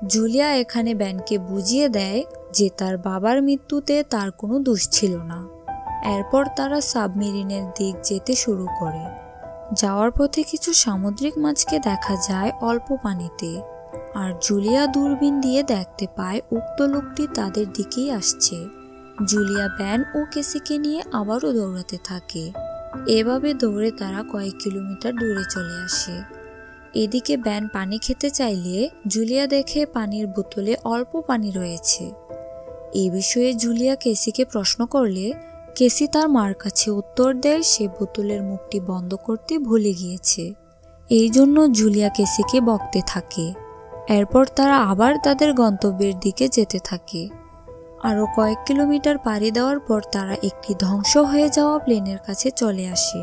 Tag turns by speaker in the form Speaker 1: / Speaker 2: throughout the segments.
Speaker 1: Julia এখানে ব্যানকে বুঝিয়ে দেয় যে তার বাবার মৃত্যুতে তার কোনো দোষ ছিল না। এরপর তারা সাবমেরিনের দিক যেতে শুরু করে। যাওয়ার পথে কিছু সামুদ্রিক মাছকে দেখা যায় অল্প পানিতে, আর জুলিয়া দূরবীন দিয়ে দেখতে পায় উক্ত লোকটি তাদের দিকেই আসছে। জুলিয়া ব্যান ও কেসিকে নিয়ে আবারও দৌড়াতে থাকে। এভাবে দৌড়ে তারা কয়েক কিলোমিটার দূরে চলে আসে। এদিকে ব্যান পানি খেতে চাইলে জুলিয়া দেখে পানির বোতলে অল্প পানি রয়েছে। এই বিষয়ে জুলিয়া কেসিকে প্রশ্ন করলে কেসি তার মার কাছে উত্তর দেয় সে বোতলের মুখটি বন্ধ করতে ভুলে গিয়েছে। এই জন্য জুলিয়া কেসিকে বকতে থাকে। এরপর তারা আবার তাদের গন্তব্যের দিকে যেতে থাকে। আরও কয়েক কিলোমিটার পাড়ি দেওয়ার পর তারা একটি ধ্বংস হয়ে যাওয়া প্লেনের কাছে চলে আসে।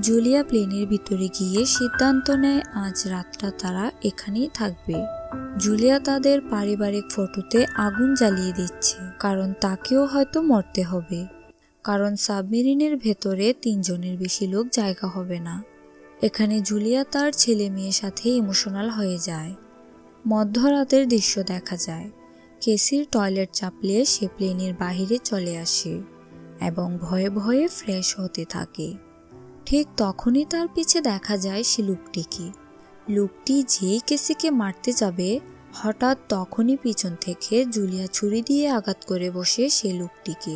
Speaker 1: জুলিয়া প্লেনের ভিতরে গিয়ে সিদ্ধান্ত নেয় আজ রাতটা তারা এখানেই থাকবে। জুলিয়া তাদের পারিবারিক ফটোতে আগুন জ্বালিয়ে দিচ্ছে, কারণ তাকেও হয়তো মরতে হবে, কারণ সাবমেরিনের ভেতরে 3 জনের বেশি লোক জায়গা হবে না। এখানে জুলিয়া তার ছেলে মেয়ের সাথে ইমোশনাল হয়ে যায়। মধ্যরাতের দৃশ্য দেখা যায়। কেসির টয়লেট চাপলে সে প্লেনের বাহিরে চলে আসে এবং ভয়ে ভয়ে ফ্রেশ হতে থাকে। ঠিক তখনই তার পিছে দেখা যায় সে লোকটিকে। লোকটি যেই কেসিকে মারতে যাবে, হঠাৎ তখনই পিছন থেকে জুলিয়া ছুরি দিয়ে আঘাত করে বসে সে লোকটিকে।